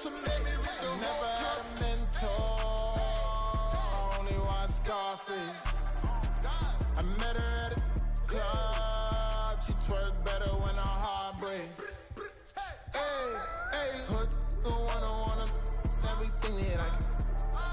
Never had a mentor, only one Scarface. I met her at a club, she twerk better when I'm heartbreak. Hey, hood, wanna everything that I can.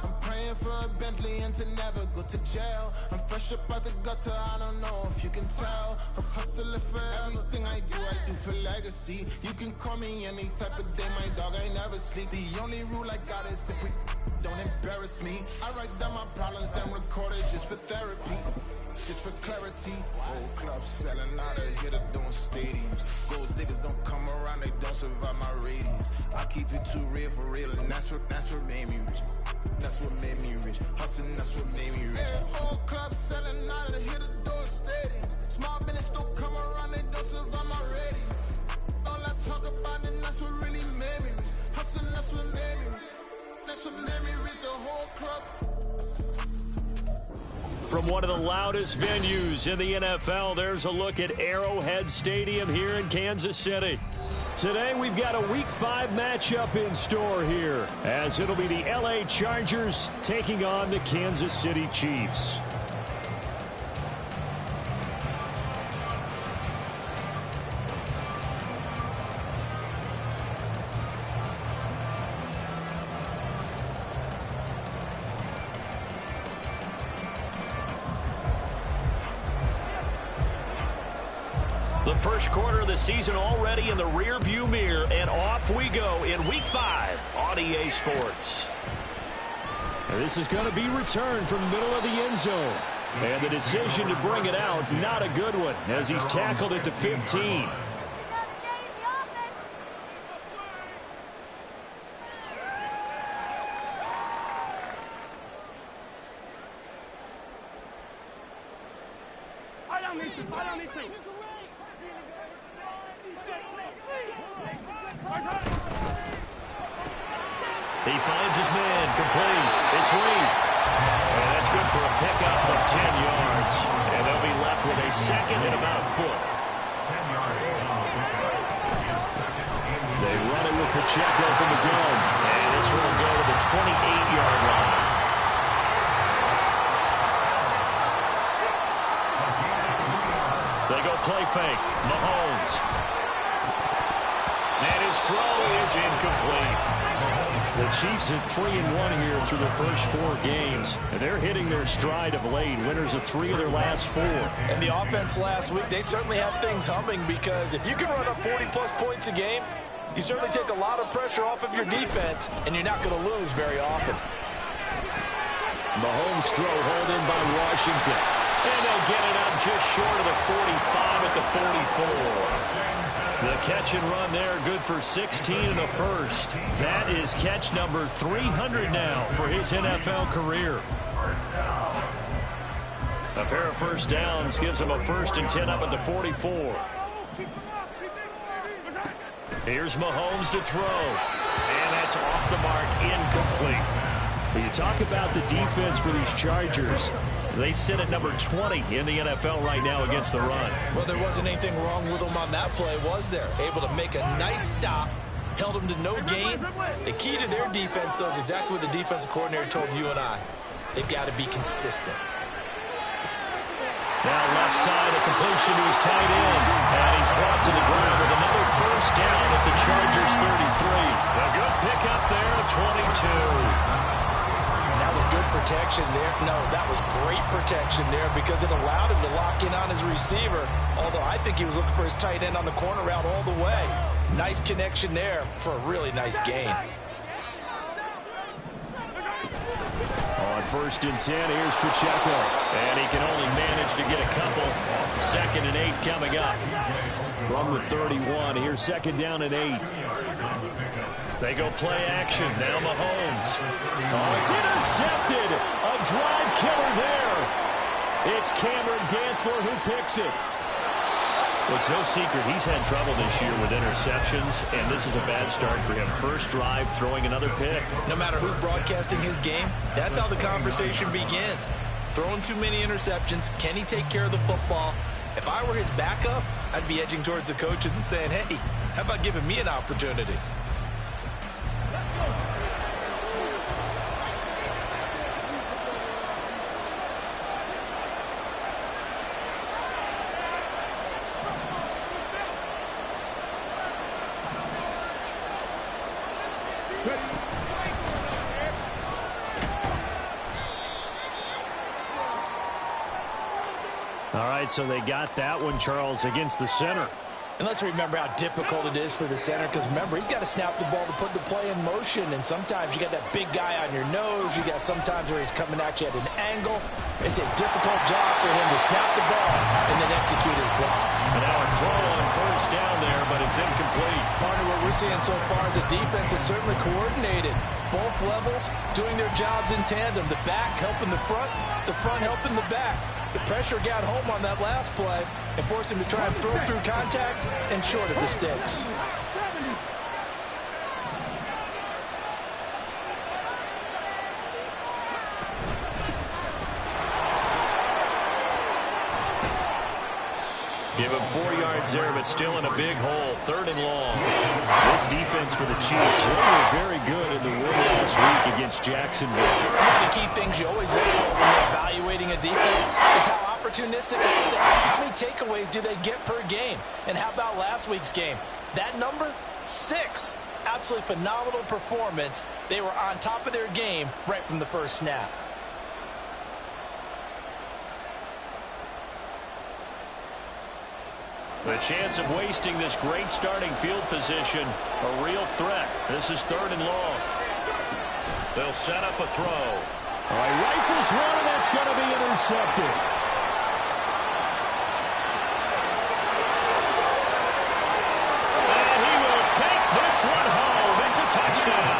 I'm praying for a Bentley and to never go to jail. I'm fresh up out the gutter, I don't know if you can tell. I'm hustling for everything I do for legacy. You can call me any type of day, my dog, I never sleep. The only rule I got is if we don't embarrass me. I write down my problems, then record it just for therapy. Just for clarity, old clubs selling out of here to doing stadiums. Gold diggers don't come around, they don't survive my ratings. I keep it too real for real, and that's what made me rich. That's what made me rich. Hustling, that's what made me rich. Yeah, old clubs selling out of here to doing stadiums. Small business don't come around, they don't survive my ratings. All I talk about, and that's what really made me rich. Hustling, that's what made me rich. That's what made me rich, the whole club. From one of the loudest venues in the NFL, there's a look at Arrowhead Stadium here in Kansas City. Today, we've got a Week 5 matchup in store here, as it'll be the LA Chargers taking on the Kansas City Chiefs. The first quarter of the season already in the rear-view mirror, and off we go in Week 5 on EA Sports. And this is going to be returned from the middle of the end zone. And the decision to bring it out, not a good one, as he's tackled at the 15. He finds his man, complete. It's Reed. And that's good for a pickup of 10 yards. And they'll be left with a second and about a foot. They run it with Pacheco from the gun. And this will go to the 28-yard line. They go play fake. Mahomes. And his throw is incomplete. The Chiefs at 3-1 here through their first 4 games. And they're hitting their stride of late. Winners of 3 of their last 4. And the offense last week, they certainly have things humming, because if you can run up 40-plus points a game, you certainly take a lot of pressure off of your defense, and you're not going to lose very often. Mahomes' throw hauled in by Washington. And they'll get it up just short of the 45 at the 44. The catch and run there, good for 16 in the first. That is catch number 300 now for his NFL career. A pair of first downs gives him a 1st and 10 up at the 44. Here's Mahomes to throw. And that's off the mark, incomplete. When you talk about the defense for these Chargers, they sit at number 20 in the NFL right now against the run. Well, there wasn't anything wrong with them on that play, was there? Able to make a nice stop, held them to no gain. The key to their defense, though, is exactly what the defensive coordinator told you and I. They've got to be consistent. Now left side, a completion to his tight end. And he's brought to the ground with another first down at the Chargers 33. A good pickup there at 22. That was good protection there. No, that was great protection there, because it allowed him to lock in on his receiver, although I think he was looking for his tight end on the corner route all the way. Nice connection there for a really nice gain. On 1st and 10, here's Pacheco. And he can only manage to get a couple. 2nd and 8 coming up. From the 31, here's 2nd down and 8. They go play action. Now Mahomes. Oh, it's intercepted. A drive killer there. It's Cameron Dantzler who picks it. Well, it's no secret he's had trouble this year with interceptions, and this is a bad start for him. First drive, throwing another pick. No matter who's broadcasting his game, that's how the conversation begins. Throwing too many interceptions. Can he take care of the football? If I were his backup, I'd be edging towards the coaches and saying, hey, how about giving me an opportunity? All right, so they got that one, Charles, against the center. And let's remember how difficult it is for the center, because remember, he's got to snap the ball to put the play in motion, and sometimes you got that big guy on your nose. You got sometimes where he's coming at you at an angle. It's a difficult job for him to snap the ball and then execute his block. And now a throw on first down there, but it's incomplete. Partner, what we're seeing so far is the defense is certainly coordinated. Both levels doing their jobs in tandem. The back helping the front helping the back. The pressure got home on that last play and forced him to try and throw through contact and short of the sticks. Give him 4 yards there, but still in a big hole. 3rd and long. This defense for the Chiefs, they were very good in the win last week against Jacksonville. One of the key things you always look for when you're evaluating a defense is how opportunistic are they? How many takeaways do they get per game? And how about last week's game? That number, 6. Absolutely phenomenal performance. They were on top of their game right from the first snap. The chance of wasting this great starting field position, a real threat. This is 3rd and long. They'll set up a throw. All right, rifles one, and that's going to be intercepted. And he will take this one home. It's a touchdown.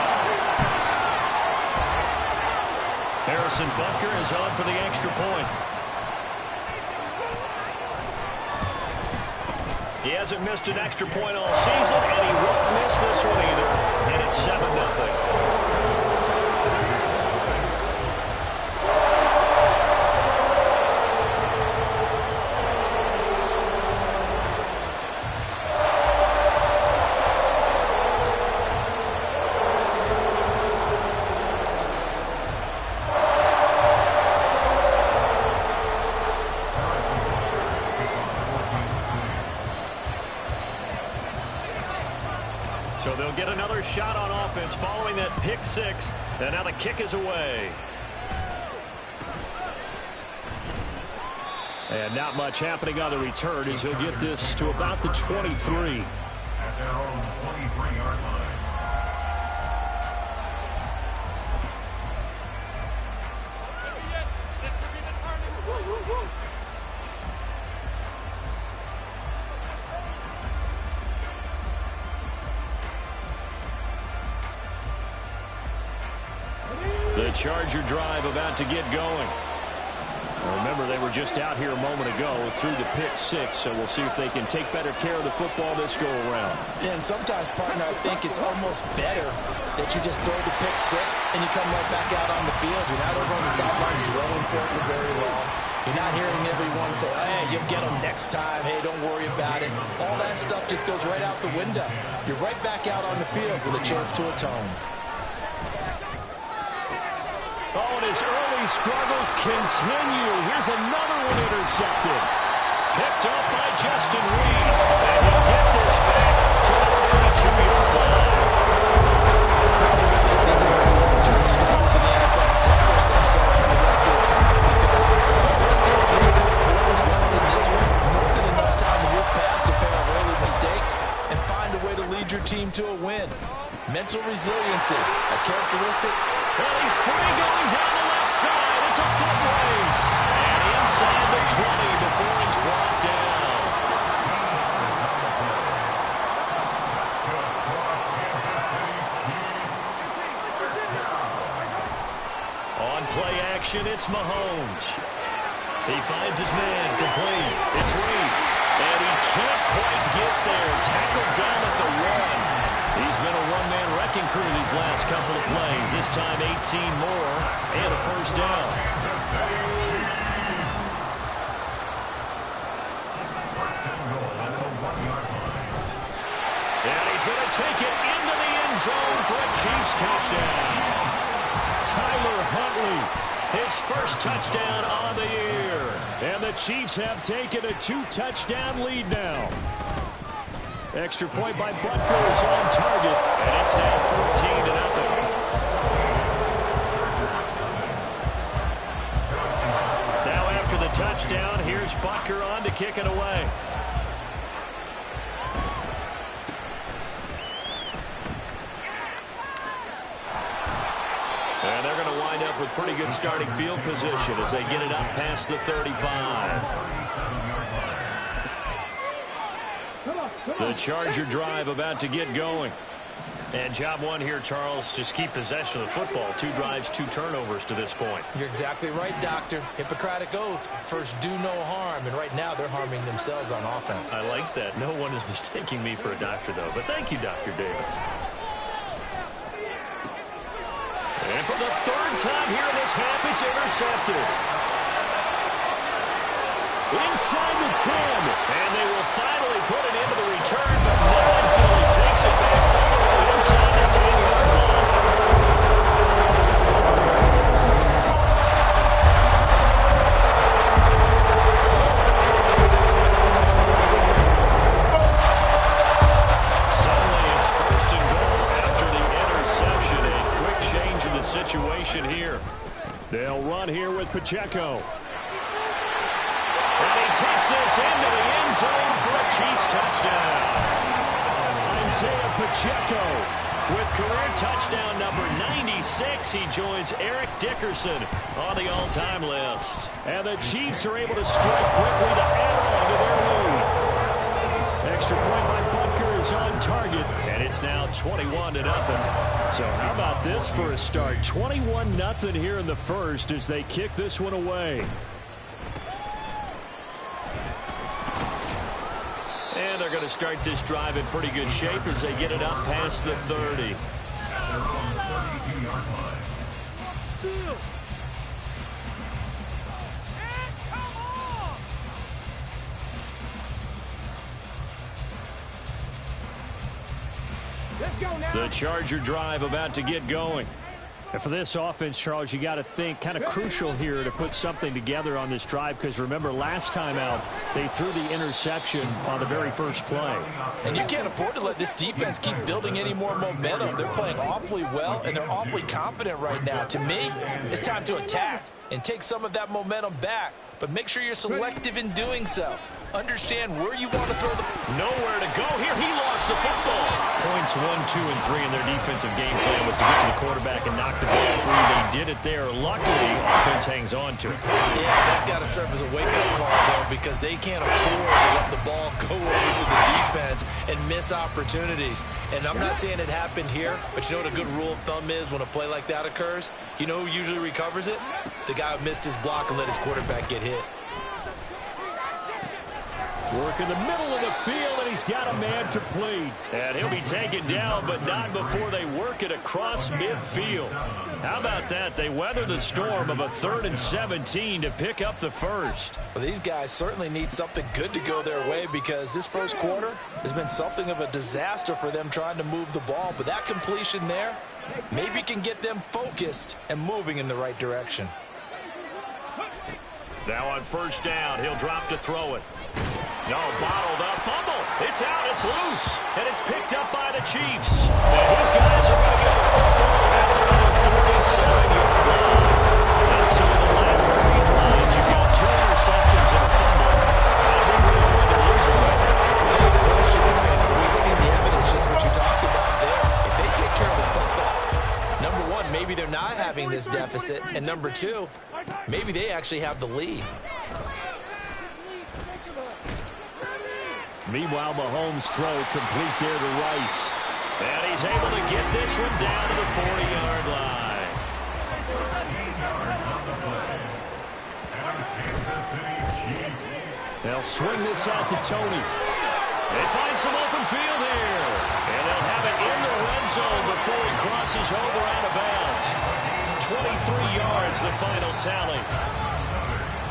Harrison Butker is on for the extra point. He hasn't missed an extra point all season, and he won't miss this one either. And it's 7-0. So they'll get another shot on offense following that pick 6. And now the kick is away. And not much happening on the return as he'll get this to about the 23. At their own 23-yard line. The Charger drive about to get going. Remember, they were just out here a moment ago through the pick 6, so we'll see if they can take better care of the football this go around. And sometimes, partner, I think it's almost better that you just throw the pick 6 and you come right back out on the field. You're not over on the sidelines dwelling for it for very long. You're not hearing everyone say, hey, you'll get them next time. Hey, don't worry about it. All that stuff just goes right out the window. You're right back out on the field with a chance to atone. Oh, and his early struggles continue. Here's another one intercepted. Picked up by Justin Reed. And he'll get this back to the 32-yard line. This is where long-term stars in the NFL separate themselves from the rest of the pack, because there's still 3 good quarters left in this one. More than enough time to move past a pair of early mistakes and find a way to lead your team to a win. Mental resiliency, a characteristic. Well, he's free going down the left side. It's a foot race. And inside the 20 before he's brought down. On play action, it's Mahomes. He finds his man complete. It's Reed. And he can't quite get there. Tackled down at the 1. He's been a one-man wrecking crew these last couple of plays. This time 18 more and a first down. And he's going to take it into the end zone for a Chiefs touchdown. Tyler Huntley, his first touchdown on the year. And the Chiefs have taken a 2-touchdown lead now. Extra point by Butker is on target, and it's now 14-0. Now after the touchdown. Here's Butker on to kick it away. And they're going to wind up with pretty good starting field position as they get it up past the 35. The Charger drive about to get going. And job one here, Charles, just keep possession of the football. 2 drives, 2 turnovers to this point. You're exactly right, Doctor. Hippocratic oath. First, do no harm. And right now, they're harming themselves on offense. I like that. No one is mistaking me for a doctor, though. But thank you, Dr. Davis. And for the 3rd time here in this half, it's intercepted. Inside the 10. And they will finally put it into the return, but not until he takes it back all the way inside the 10-yard line. Suddenly it's 1st and goal after the interception. A quick change in the situation here. They'll run here with Pacheco. And he takes this into the end zone for a Chiefs touchdown. Isaiah Pacheco with career touchdown number 96. He joins Eric Dickerson on the all-time list. And the Chiefs are able to strike quickly to add on to their lead. Extra point by Butker is on target, and it's now 21-0. So how about this for a start? 21-0 here in the first as they kick this one away. And they're going to start this drive in pretty good shape as they get it up past the 30. The Charger drive about to get going. And for this offense, Charles, you got to think kind of crucial here to put something together on this drive, because remember last time out they threw the interception on the very first play. And you can't afford to let this defense keep building any more momentum. They're playing awfully well and they're awfully confident right now. To me, it's time to attack and take some of that momentum back, but make sure you're selective in doing so. Understand where you want to throw the... Nowhere to go here. He lost the football. Points 1, 2, and 3 in their defensive game plan was to get to the quarterback and knock the ball free. They did it there. Luckily, offense hangs on to it. Yeah, that's got to serve as a wake-up call, though, because they can't afford to let the ball go over to the defense and miss opportunities. And I'm not saying it happened here, but you know what a good rule of thumb is when a play like that occurs? You know who usually recovers it? The guy who missed his block and let his quarterback get hit. Work in the middle of the field, and he's got a man complete. And he'll be taken down, but not before they work it across midfield. How about that? They weather the storm of a 3rd and 17 to pick up the first. Well, these guys certainly need something good to go their way, because this first quarter has been something of a disaster for them trying to move the ball. But that completion there maybe can get them focused and moving in the right direction. Now on 1st down, he'll drop to throw it. No, bottled up, fumble. It's out, it's loose, and it's picked up by the Chiefs. And his guys are going to get the football at their own 47-yard line. And so in the last 3 drives, you've got 2 interceptions and a fumble. I think we're the one they're losing right now. No question, and we've seen the evidence, just what you talked about there. If they take care of the football, number one, maybe they're not having this deficit, and number 2, maybe they actually have the lead. Meanwhile, Mahomes' throw complete there to Rice. And he's able to get this one down to the 40-yard line. They'll swing this out to Tony. They find some open field here. And they'll have it in the red zone before he crosses over out of bounds. 23 yards, the final tally.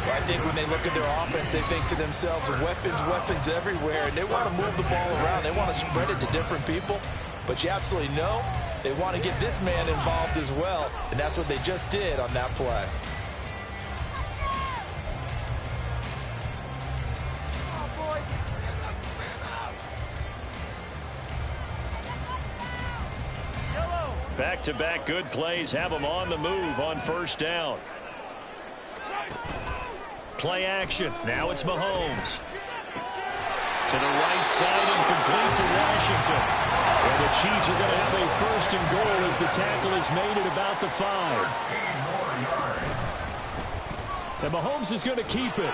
I think when they look at their offense, they think to themselves, weapons, weapons everywhere. And they want to move the ball around. They want to spread it to different people. But you absolutely know they want to get this man involved as well. And that's what they just did on that play. Back-to-back good plays have them on the move on 1st down. play action. Now it's Mahomes. To the right side and complete to Washington. And the Chiefs are going to have a first and goal as the tackle is made at about the 5. And Mahomes is going to keep it.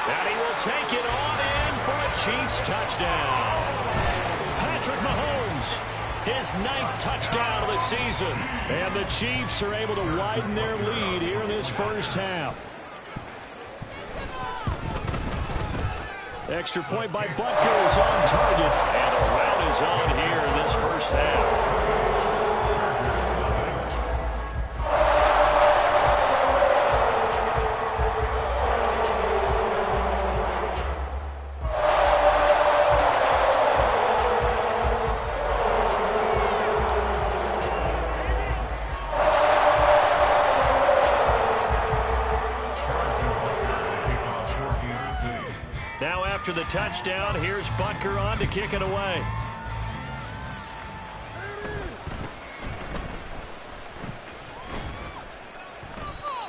And he will take it on in for a Chiefs touchdown. Patrick Mahomes, his 9th touchdown of the season. And the Chiefs are able to widen their lead here in this first half. Extra point by Butker is on target. And the rout is on here in this first half. After the touchdown, here's Butker on to kick it away.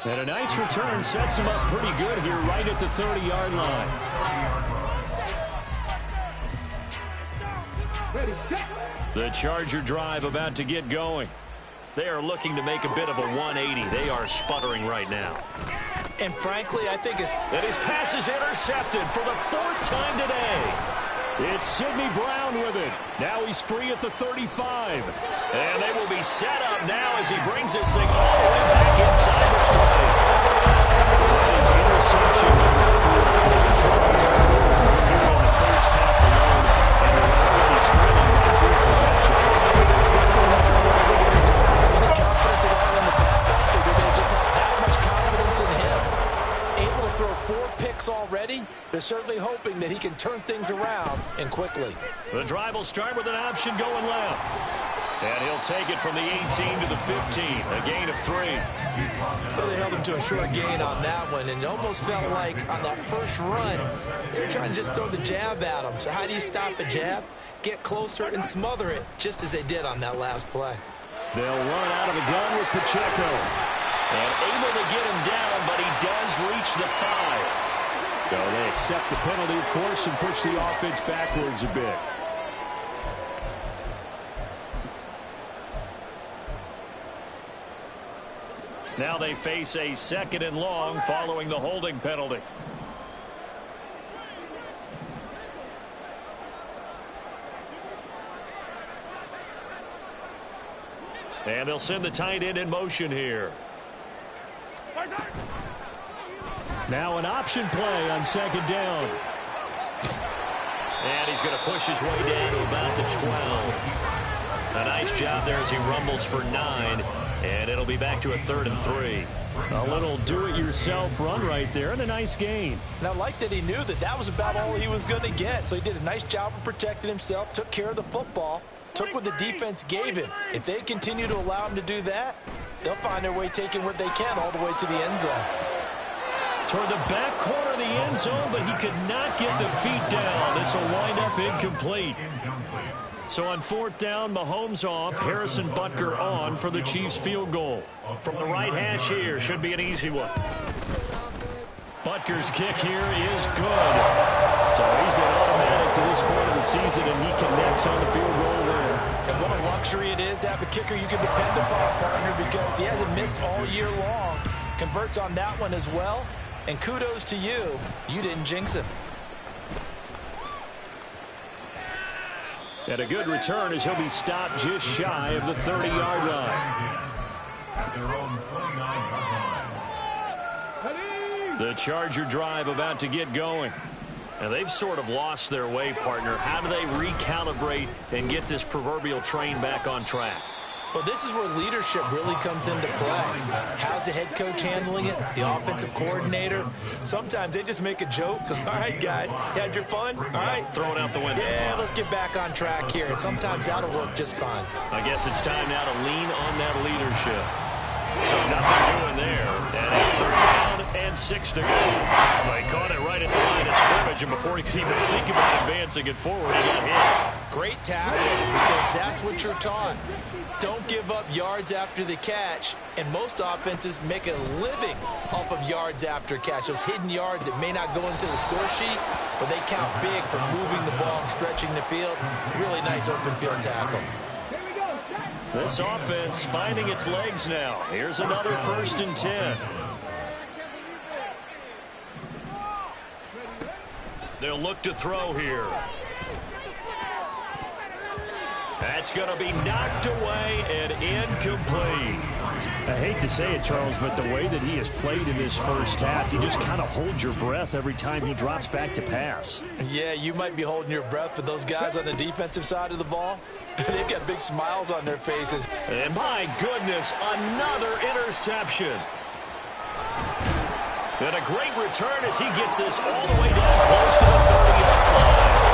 And a nice return sets him up pretty good here right at the 30-yard line. The Charger drive about to get going. They are looking to make a bit of a 180. They are sputtering right now. And frankly, I think and his pass is intercepted for the 4th time today. It's Sidney Brown with it. Now he's free at the 35. And they will be set up now as he brings this thing all the way back inside the 20. That is interception number 4 for the Chargers. Here in the first half alone. And they're already trailing by 4 possessions. Just not have any confidence at all in the backup, or do they just have that much confidence in him? Able to throw 4 picks already, they're certainly hoping that he can turn things around and quickly. The drive will start with an option going left. And he'll take it from the 18 to the 15, a gain of 3. Well, they held him to a short gain on that one, and it almost felt like on that first run, they're trying to just throw the jab at him. So how do you stop the jab? Get closer and smother it, just as they did on that last play. They'll run out of the gun with Pacheco. And able to get him down, but he does reach the 5. So they accept the penalty, of course, and push the offense backwards a bit. Now they face a 2nd and long following the holding penalty. And they'll send the tight end in motion here. Now an option play on 2nd down. And he's going to push his way down to about the 12. A nice job there as he rumbles for 9. And it'll be back to a 3rd and 3. A little do-it-yourself run right there and a nice gain. And I like that he knew that that was about all he was going to get. So he did a nice job of protecting himself, took care of the football, took what the defense gave him. If they continue to allow him to do that, they'll find their way taking what they can all the way to the end zone. Toward the back corner of the end zone, but he could not get the feet down. This will wind up incomplete. So on 4th down, Mahomes off, Harrison Butker on for the Chiefs field goal. From the right hash here, should be an easy one. Butker's kick here is good. So he's been automatic to this point of the season, and he connects on the field goal there. And what a luxury it is to have a kicker you can depend upon, partner, because he hasn't missed all year long. Converts on that one as well. And kudos to you. You didn't jinx him. And a good return as he'll be stopped just shy of the 30-yard line. At their own 29-yard line. The Charger drive about to get going. And they've sort of lost their way, partner. How do they recalibrate and get this proverbial train back on track? Well, this is where leadership really comes into play. How's the head coach handling it? The offensive coordinator? Sometimes they just make a joke. All right, guys, you had your fun? All right. Throw it out the window. Yeah, let's get back on track here. And sometimes that'll work just fine. I guess it's time now to lean on that leadership. So nothing doing there. And a 3rd down and 6 to go. They caught it right at the line of scrimmage, and before he could even think about advancing it forward, he got hit. Great tackling, because that's what you're taught. Don't give up yards after the catch, and most offenses make a living off of yards after catch. Those hidden yards that may not go into the score sheet, but they count big for moving the ball and stretching the field. Really nice open field tackle. This offense finding its legs now. Here's another 1st and 10. They'll look to throw here. That's going to be knocked away and incomplete. I hate to say it, Charles, but the way that he has played in this first half, you just kind of hold your breath every time he drops back to pass. Yeah, you might be holding your breath, but those guys on the defensive side of the ball, they've got big smiles on their faces. And my goodness, another interception. And a great return as he gets this all the way down close to the 30-yard line.